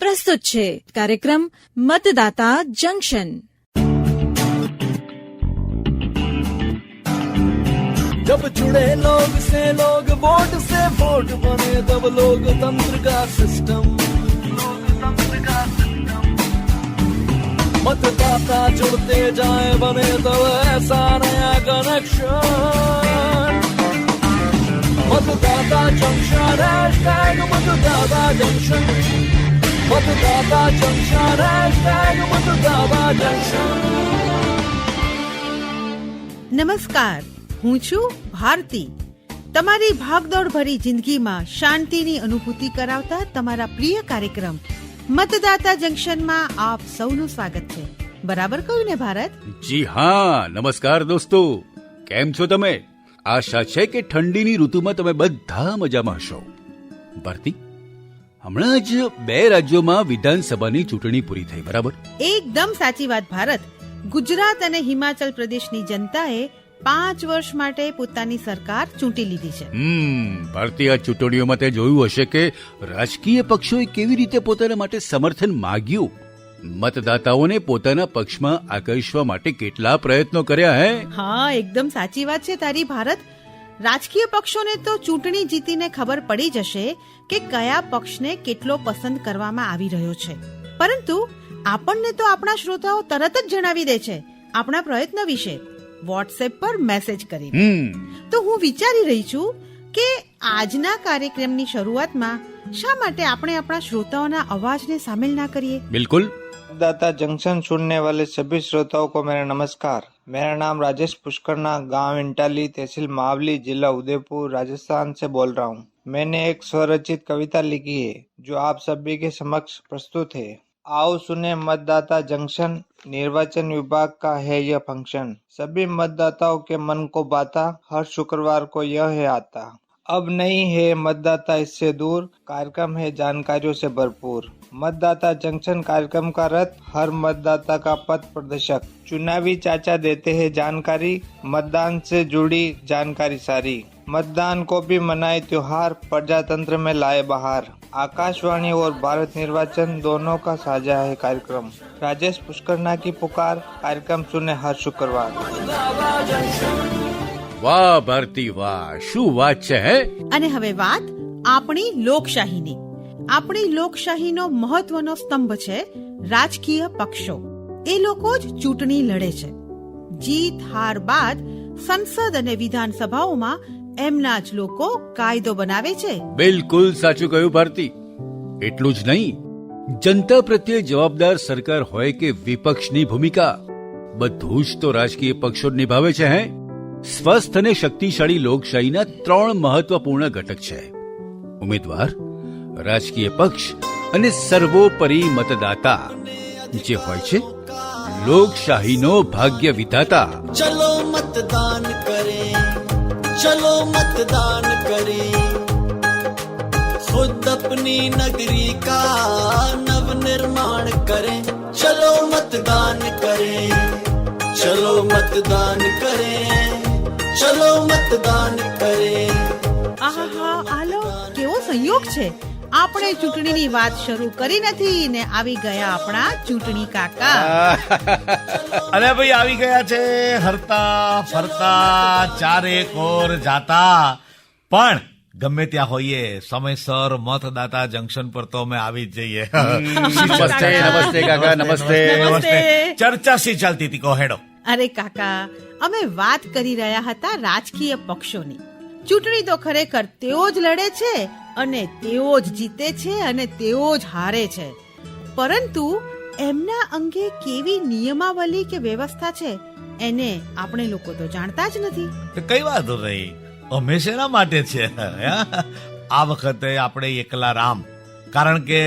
પ્રસ્તુત છે કાર્યક્રમ મતદાતા જંકશન. जब जुड़े लोग से लोग वोट से वोट बने तब लोकतंत्र का सिस्टम मतदाता जुड़ते जाए बने तब ऐसा नया कनेक्शन. मतदाता जंक्शन मतदाता जंक्शन मतदाता जंक्शन मतदाता जंक्शन. નમસ્કાર, હું છું ભારતી. તમારી ભાગદોડ ભરી જિંદગીમાં શાંતિની અનુભૂતિ કરાવતા તમારા પ્રિય કાર્યક્રમ મતદાતા જંકશનમાં આપ સૌનું સ્વાગત છે. બરાબર કહ્યું ને ભારત? જી હા, નમસ્કાર દોસ્તો. કેમ છો તમે? આશા છે કે ઠંડીની ઋતુમાં તમે બધા મજામાં હશો. ભારતી, હમણાં જ 2 રાજ્યોમાં વિધાનસભાની ચૂંટણી પૂરી થઈ, બરાબર? એકદમ સાચી વાત ભારત. ગુજરાત અને હિમાચલ પ્રદેશની જનતાએ 5 વર્ષ માટે પોતાની સરકાર ચૂંટી લીધી છે. ભારતીય ચૂંટણીઓમાં તે જોયું હશે કે રાજકીય પક્ષોએ કેવી રીતે પોતાના માટે સમર્થન માંગ્યું. મતદાતાઓને પોતાના પક્ષમાં આકર્ષવા માટે કેટલા પ્રયત્નો કર્યા હે? હા, એકદમ સાચી વાત છે તારી ભારત. રાજકીય પક્ષોને તો ચૂંટણી જીતીને ખબર પડી જશે કે કયા પક્ષને કેટલો પસંદ કરવામાં આવી રહ્યો છે. પરંતુ આપણને તો આપણા શ્રોતાઓ તરત જ જણાવી દે છે આપણા પ્રયત્ન વિશે વોટ્સએપ પર મેસેજ કરીને. તો હું વિચારી રહી છું કે આજના કાર્યક્રમની શરૂઆતમાં શા માટે આપણે આપણા શ્રોતાઓના અવાજને શામિલ ના કરીએ? બિલકુલ. मतदाता जंक्शन सुनने वाले सभी श्रोताओं को मेरा नमस्कार. मेरा नाम राजेश पुष्करना, गांव इंटाली, तहसील महावली, जिला उदयपुर, राजस्थान से बोल रहा हूँ. मैंने एक स्वरचित कविता लिखी है जो आप सभी के समक्ष प्रस्तुत है. आओ सुने मतदाता जंक्शन, निर्वाचन विभाग का है यह फंक्शन. सभी मतदाताओं के मन को बाता, हर शुक्रवार को यह है आता. अब नहीं है मतदाता इससे दूर, कार्यक्रम है जानकारियों से भरपूर. मतदाता जंक्शन कार्यक्रम का रथ, हर मतदाता का पथ प्रदर्शक. चुनावी चाचा देते हैं जानकारी, मतदान से जुड़ी जानकारी सारी. मतदान को भी मनाए त्योहार, प्रजातंत्र में लाए बहार. आकाशवाणी और भारत निर्वाचन दोनों का साझा है कार्यक्रम. राजेश पुष्करना की पुकार, कार्यक्रम सुने हर शुक्रवार. વાહ ભારતી, વાહ, શું વાત છે હે! અને હવે વાત આપણી લોકશાહીની. આપણી લોકશાહીનો મહત્વનો સ્તંભ છે રાજકીય પક્ષો. એ લોકો જ ચૂંટણી લડે છે. જીત હાર બાદ સંસદ અને વિધાનસભાઓમાં એમના જ લોકો કાયદો બનાવે છે. બિલકુલ સાચું કહ્યું ભારતી. એટલું જ નહીં, જનતા પ્રત્યે જવાબદાર સરકાર હોય કે વિપક્ષની ભૂમિકા, બધું જ તો રાજકીય પક્ષો નિભાવે છે હે. સ્વસ્થ અને શક્તિશાળી લોકશાહીના 3 મહત્વપૂર્ણ ઘટક છે: ઉમેદવાર, રાજકીય પક્ષ અને સર્વોપરી મતદાતા, જે હોય છે લોકશાહીનો ભાગ્ય વિધાતા. चलो मतदान करें, चलो मतदान करें, खुद अपनी नगरी का नव निर्माण करें. चलो मतदान करें, चलो मतदान करें, चलो मतदान करें. આહા, આલો કેવો સંયોગ છે! આપણે ચૂંટણીની વાત શરૂ કરી નથી ને આવી ગયા આપણા ચૂંટણી કાકા. અરે ભાઈ, આવી ગયા છે હરતા ફરતા, ચારે કોર જાતા. પણ ગમે ત્યાં હોઈએ, સમયસર મતદાતા જંકશન પર તો અમે આવી જ જઈએ. નમસ્તે, નમસ્તે કાકા, નમસ્તે. નમસ્તે. ચર્ચા સી ચાલતી હતી, કહો હેડો. અરે કાકા, અમે વાત કરી રહ્યા હતા રાજકીય પક્ષોની. ચૂંટણી તો ખરેખર તેઓ જ લડે છે અને તેઓ જ જીતે છે અને તેઓ જ હારે છે. પરંતુ એમના અંગે કેવી નિયમાવલી કે વ્યવસ્થા છે એને આપણે લોકો તો જાણતા જ નથી. કઈ વાતો રહી, અમે શેના માટે છે? આ વખતે આપણે એકલા રામ, કારણ કે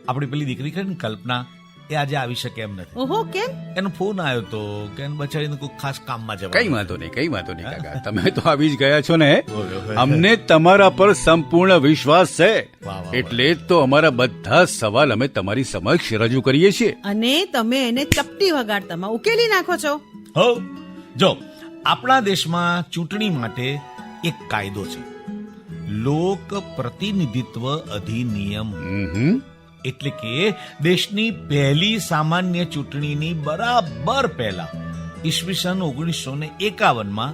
આપણી પેલી દીકરી છે ને કલ્પના, એ આજે આવી શકે એમ નથી. ઓહો, કેમ? એનો ફોન આવ્યો તો કે એને બચાડીને કોઈ ખાસ કામમાં જવા. કઈ વાંધો નહીં, કઈ વાંધો નહીં કાકા, તમે તો આવી જ ગયા છો ને. અમને તમારા પર સંપૂર્ણ વિશ્વાસ છે. એટલે જ તો અમારા બધા સવાલ અમે તમારી સમક્ષ રજૂ કરીએ છીએ. અને તમે એને ચપટી વગાડતામાં ઉકેલી નાખો છો. હો, જો આપણા દેશમાં ચૂંટણી માટે એક કાયદો છે, લોક પ્રતિનિધિત્વ અધિનિયમ. એટલે કે દેશની પહેલી સામાન્ય ચૂંટણીની બરાબર પહેલા ઈસવીસન 1951માં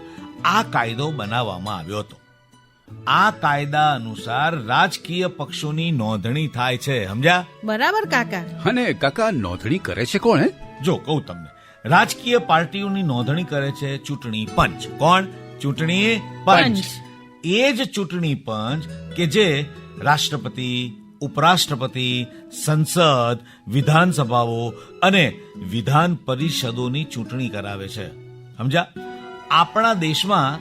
આ કાયદો બનાવવામાં આવ્યો હતો. આ કાયદા અનુસાર રાજકીય પક્ષોની નોંધણી થાય છે. સમજ્યા? બરાબર કાકા. અને કાકા નોંધણી કરે છે કોણ? જો કહું તમને, રાજકીય પાર્ટીઓની નોંધણી કરે છે ચૂંટણી પંચ. કોણ? ચૂંટણી પંચ. એ જ ચૂંટણી પંચ કે જે રાષ્ટ્રપતિ, ઉપરાષ્ટ્રપતિ, સંસદ, વિધાનસભાઓ અને વિધાન પરિષદોની ચૂંટણી કરાવે છે. સમજ્યા? આપણા દેશમાં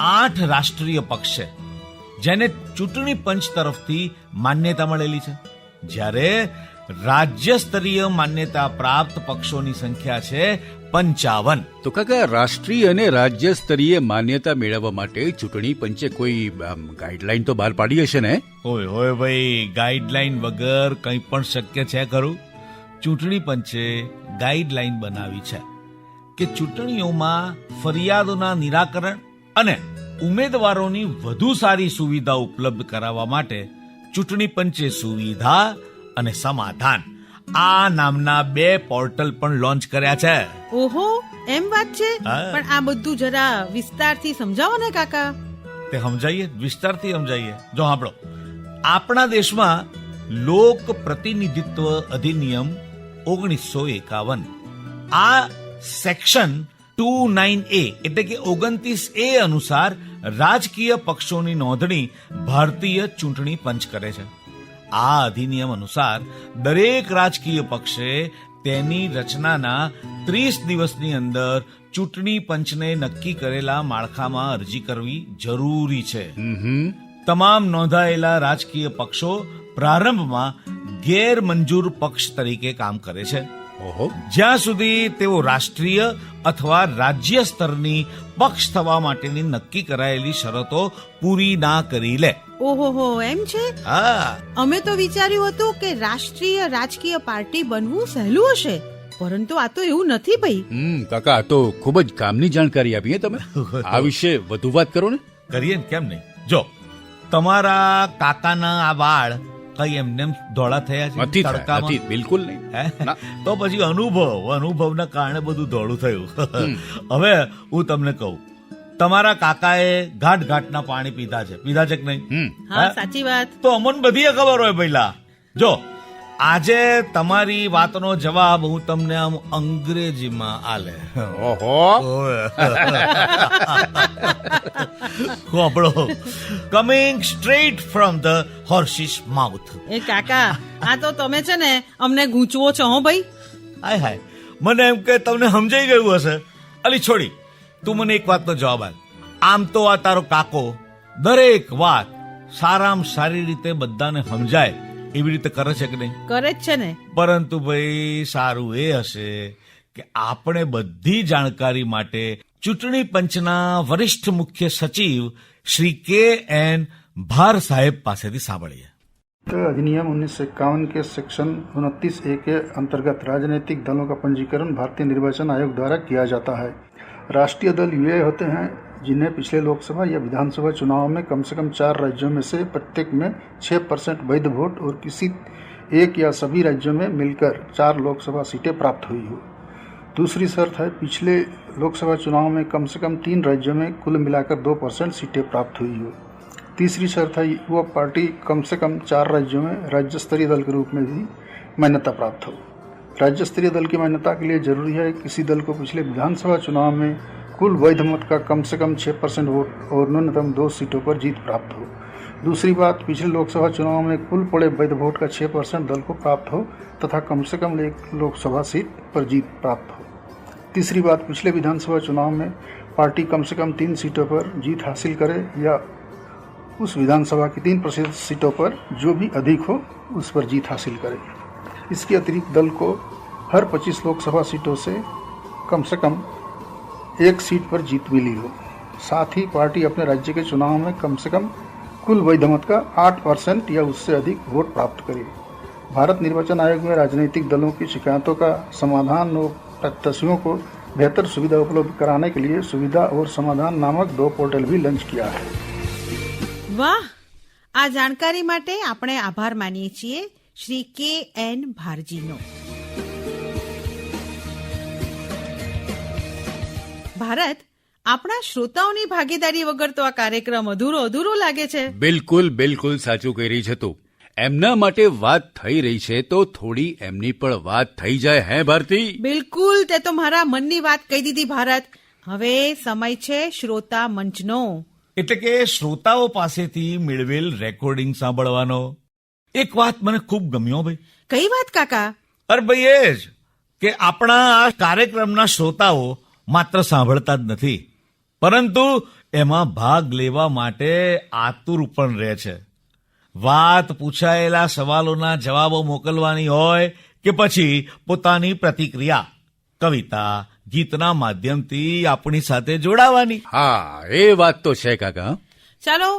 8 રાષ્ટ્રીય પક્ષ છે જેને ચૂંટણી પંચ તરફથી માન્યતા મળેલી છે, જ્યારે રાજ્ય સ્તરીય માન્યતા પ્રાપ્ત પક્ષોની સંખ્યા છે 55. તો કાકા રાષ્ટ્રીય અને રાજ્ય સ્તરીય માન્યતા મેળવવા માટે ચૂંટણી પંચે કોઈ ગાઈડલાઈન તો બહાર પાડી હશે ને? ઓય હોય ભાઈ, ગાઈડલાઈન વગર કંઈ પણ શક્ય છે ખરું? ચૂંટણી પંચે ગાઈડલાઈન બનાવી છે કે ચૂંટણીઓમાં ફરિયાદોના નિરાકરણ અને ઉમેદવારોની વધુ સારી સુવિધા ઉપલબ્ધ કરાવવા માટે ચૂંટણી પંચે સુવિધા અને સમાધાન આ નામના 2 પોર્ટલ પણ લોન્ચ કર્યા છે. ઓહો, એમ વાત છે? હા. પણ આ બધું જરા વિસ્તારથી સમજાવો ને કાકા. તે સમજાઈએ, વિસ્તારથી સમજાઈએ. જો સાંભળો, આપણા દેશમાં લોક પ્રતિનિધિત્વ અધિનિયમ 1951 આ સેક્શન 29A એટલે કે 29A અનુસાર રાજકીય પક્ષોની નોંધણી ભારતીય ચૂંટણી પંચ કરે છે. આ અધિનિયમ અનુસાર દરેક રાજકીય પક્ષે તેની રચનાના 30 દિવસની અંદર ચૂંટણી પંચને નક્કી કરેલા માળખામાં અરજી કરવી જરૂરી છે. તમામ નોંધાયેલા રાજકીય પક્ષો પ્રારંભમાં ગેરમંજૂર પક્ષ તરીકે કામ કરે છે. ઓહો, જ્યાં સુધી તેઓ રાષ્ટ્રીય અથવા રાજ્ય સ્તરની પક્ષ થવા માટેની નક્કી કરાયેલી શરતો પૂરી ના કરી લે. ઓહો, એમ છે? હા, અમે તો વિચાર્યું હતું કે રાષ્ટ્રીય રાજકીય પાર્ટી બનવું સહેલું હશે, પરંતુ આ તો એવું નથી ભાઈ. કાકા આ તો ખૂબ જ કામની જાણકારી આપી હે તમે. આ વિશે વધુ વાત કરો ને. કરીએ ને, કેમ નહીં? જો તમારા કાકાના આ વાળ કઈ એમને ધોળા થયા છે નથી થયા, તડકામાં? નથી, બિલકુલ નહીં. હે? તો પછી અનુભવના કારણે બધું ધોળું થયું. હવે હું તમને કહું, તમારા કાકાએ ઘાટના પાણી પીધા છે કે નહીં? હા, હે? સાચી વાત. તો અમને બધી ખબર હોય પહેલા. જો આજે તમારી વાતનો જવાબ હું તમને આમ અંગ્રેજીમાં આલે. ઓહો, આપણો coming straight from the horse's mouth. એ કાકા, આ તો તમે છે ને અમને ગૂંચવો છો હો ભાઈ. હાય હાય, મને એમ કે તમને સમજાઈ ગયું હશે. અલી છોડી, તું મને એક વાતનો જવાબ આપ. આમ તો આ તારો કાકો દરેક વાત સારામાં સારી રીતે બધાને સમજાય એવી રીતે કરે છે કે નહીં? કરે જ છે ને. પરંતુ ભાઈ સારું એ હશે કે આપણે બધી જાણકારી માટે ચૂંટણી પંચના વરિષ્ઠ મુખ્ય સચિવ શ્રી KN ભાર સાહેબ પાસેથી સાંભળીએ. अधिनियम 1951 के सेक्शन 29A के अंतर्गत राजनीतिक दलों का पंजीकरण भारतीय निर्वाचन आयोग द्वारा किया जाता है. राष्ट्रीय दल वे होते हैं जिन्हें पिछले लोकसभा या विधानसभा चुनाव में कम से कम 4 राज्यों में से प्रत्येक में 6% वैध वोट और किसी एक या सभी राज्यों में मिलकर 4 लोकसभा सीटें प्राप्त हुई हो. दूसरी शर्त है पिछले लोकसभा चुनाव में कम से कम 3 राज्यों में कुल मिलाकर 2% सीटें प्राप्त हुई हो. तीसरी शर्त है वह पार्टी कम से कम 4 राज्यों में राज्य स्तरीय दल के रूप में भी मान्यता प्राप्त हो. राज्य स्तरीय दल की मान्यता के लिए जरूरी है किसी दल को पिछले विधानसभा चुनाव में कुल वैध मत का कम से कम 6% वोट और न्यूनतम 2 सीटों पर जीत प्राप्त हो. दूसरी बात, पिछले लोकसभा चुनाव में कुल पड़े वैध वोट का 6% दल को प्राप्त हो तथा कम से कम 1 लोकसभा सीट पर जीत प्राप्त हो. तीसरी बात, पिछले विधानसभा चुनाव में पार्टी कम से कम 3 सीटों पर जीत हासिल करे या उस विधानसभा की 3% सीटों पर जो भी अधिक हो उस पर जीत हासिल करे. इसके अतिरिक्त दल को हर 25 लोकसभा सीटों से कम 1 सीट पर जीत मिली हो. साथ ही पार्टी अपने राज्य के चुनाव में कम से कम कुल वैध मत का 8% या उससे अधिक वोट प्राप्त करे. भारत निर्वाचन आयोग में राजनीतिक दलों की शिकायतों का समाधान और प्रत्याशियों को बेहतर सुविधा उपलब्ध कराने के लिए सुविधा और समाधान नामक 2 पोर्टल भी लॉन्च किया है. વાહ, આ જાણકારી માટે આપણે આભાર માનીએ છીએ શ્રી KN ભારજીનો. ભારત, આપણા શ્રોતાઓની ભાગીદારી વગર તો આ કાર્યક્રમ અધૂરો લાગે છે. બિલકુલ સાચું કહી રહી છે તું. એમના માટે વાત થઈ રહી છે તો થોડી એમની પણ વાત થઈ જાય. હે ભારતી? બિલકુલ, તે તો મારા મનની વાત કહી દીધી ભારત. હવે સમય છે શ્રોતા મંચનો. એટલે કે શ્રોતાઓ પાસેથી મેળવેલ રેકોર્ડિંગ સાંભળવાનો. એક વાત મને ખૂબ ગમ્યો ભાઈ. કઈ વાત કાકા? અરે ભાઈ એ જ કે આપણા આ કાર્યક્રમના શ્રોતાઓ માત્ર સાંભળતા જ નથી, પરંતુ એમાં ભાગ લેવા માટે આતુર પણ રહે છે. વાત પૂછાયેલા સવાલોના જવાબો મોકલવાની હોય કે પછી પોતાની પ્રતિક્રિયા કવિતા ગીતના માધ્યમથી આપણી સાથે જોડાવાની. હા, એ વાત તો છે કાકા. ચાલો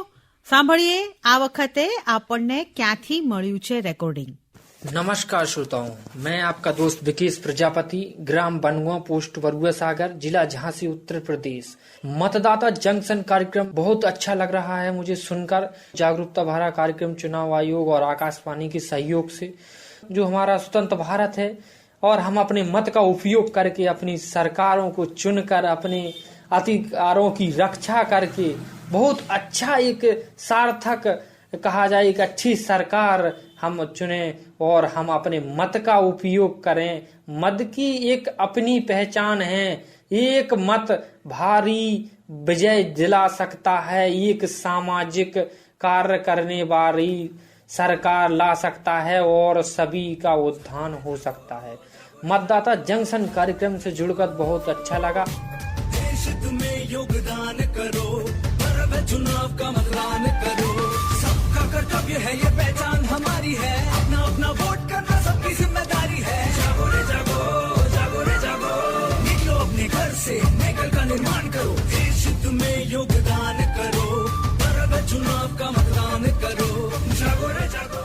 સાંભળીએ આ વખતે આપણને ક્યાંથી મળ્યું છે રેકોર્ડિંગ. नमस्कार श्रोताओं, मैं आपका दोस्त विकेश प्रजापति, ग्राम बनगुआ, पोस्ट बरुआ सागर, जिला झांसी, उत्तर प्रदेश. मतदाता जंक्शन कार्यक्रम बहुत अच्छा लग रहा है मुझे सुनकर. जागरूकता भरा कार्यक्रम चुनाव आयोग और आकाशवाणी के सहयोग से, जो हमारा स्वतंत्र भारत है और हम अपने मत का उपयोग करके अपनी सरकारों को चुनकर अपने अधिकारों की रक्षा करके बहुत अच्छा एक सार्थक कहा जाए एक अच्छी सरकार हम चुने और हम अपने मत का उपयोग करें. मत की एक अपनी पहचान है. एक मत भारी विजय दिला सकता है. एक सामाजिक कार्य करने वाली सरकार ला सकता है और सभी का उत्थान हो सकता है. मतदाता जंक्शन कार्यक्रम से जुड़कर बहुत अच्छा लगा. देश में योगदान करो, पर्व चुनाव का मतदान करो. सबका कर्तव्य है, ये पहचान हमारी है. अपना अपना वोट करना सबकी जिम्मेदारी है. जागो रे जागो, जागो रे जागो. निकलो अपने घर से, नए कल का निर्माण करो. देश में योगदान करो, पर्व चुनाव का मतदान करो. जागो रे जागो.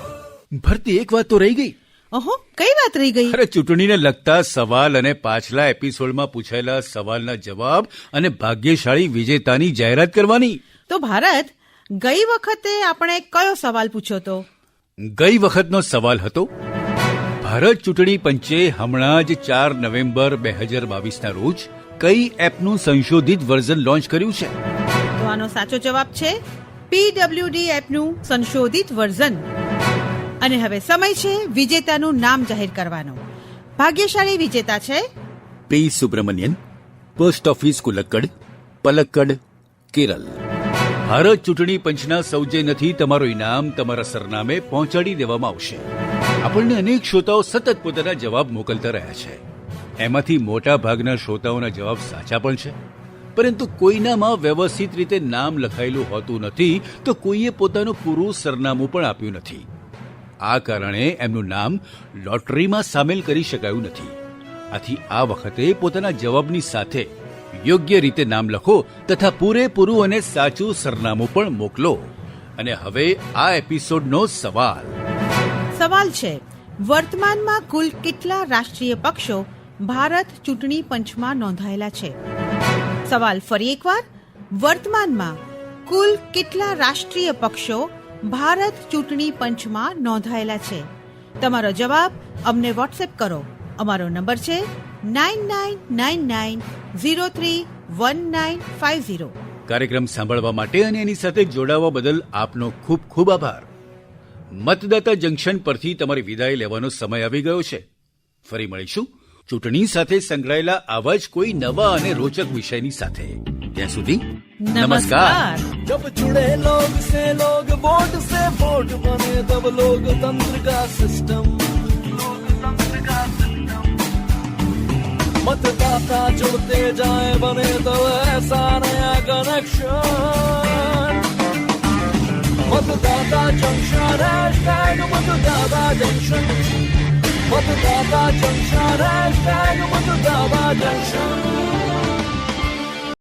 ભારતી, એક વાત તો રહી ગઈ. ઓહો, કઈ વાત રહી ગઈ? અરે, ચૂંટણીને લગતા સવાલ અને પાછલા એપિસોડમાં પૂછાયેલા સવાલના જવાબ અને ભાગ્યશાળી વિજેતાની જાહેરાત કરવાની. તો ભારત, ગઈ વખતે આપણે કયો સવાલ પૂછ્યો તો? ગઈ વખતનો સવાલ હતો, ભારત ચૂંટણી પંચે હમણાં જ 4 નવેમ્બર 2022ના રોજ કઈ એપનું સંશોધિત વર્ઝન લોન્ચ કર્યું છે? તો આનો સાચો જવાબ છે PWD એપનું સંશોધિત વર્ઝન. અને હવે સમય છે વિજેતાનું નામ જાહેર કરવાનો. ભાગ્યશાળી વિજેતા છે પી સુબ્રમણ્યન, પોસ્ટ ઓફિસ કુલક્કડ, પલક્કડ, કેરળ. ભારત ચૂંટણી પંચના સૌજન્યથી તમારું ઇનામ તમારા સરનામે પહોંચાડી દેવામાં આવશે. આપણને અનેક શ્રોતાઓ સતત પોતાના જવાબ મોકલતા રહ્યા છે. એમાંથી મોટા ભાગના શ્રોતાઓના જવાબ સાચા પણ છે, પરંતુ કોઈનામાં વ્યવસ્થિત રીતે નામ લખાયેલું હોતું નથી, તો કોઈએ પોતાનું પૂરું સરનામું પણ આપ્યું નથી. આ કારણે એમનું નામ લોટરીમાં સામેલ કરી શકાયું નથી. આથી આ વખતે પોતાના જવાબની સાથે યોગ્ય રીતે નામ લખો તથા પૂરેપૂરું અને સાચું સરનામું પણ મોકલો. અને હવે આ એપિસોડનો સવાલ છે, વર્તમાનમાં કુલ કેટલા રાષ્ટ્રીય પક્ષો ભારત ચૂંટણી પંચમાં નોંધાયેલા છે? સવાલ ફરી એકવાર, વર્તમાનમાં કુલ કેટલા રાષ્ટ્રીય પક્ષો ભારત ચૂંટણી પંચમાં નોંધાયેલા છે? તમારો જવાબ અમને વોટ્સએપ કરો. અમારો નંબર છે 9999031950. કાર્યક્રમ સાંભળવા માટે અને એની સાથે જોડાવા બદલ આપનો ખૂબ ખૂબ આભાર. મતદાતા જંકશન પરથી તમારી વિદાય લેવાનો સમય આવી ગયો છે. ફરી મળીશું ચૂંટણી સાથે સંકળાયેલા આવા જ કોઈ નવા અને રોચક વિષયની સાથે. ત્યાં સુધી નમસ્કાર. जब जुड़े लोग से लोग वोट से वोट बने, तब लोकतंत्र का सिस्टम. मतदाता जुड़ते जाए बने तो ऐसा नया कनेक्शन. मतदाता जंक्शन, हैशटैग मतदाता जंक्शन. मतदाता जंक्शन, हैशटैग मतदाता जंक्शन.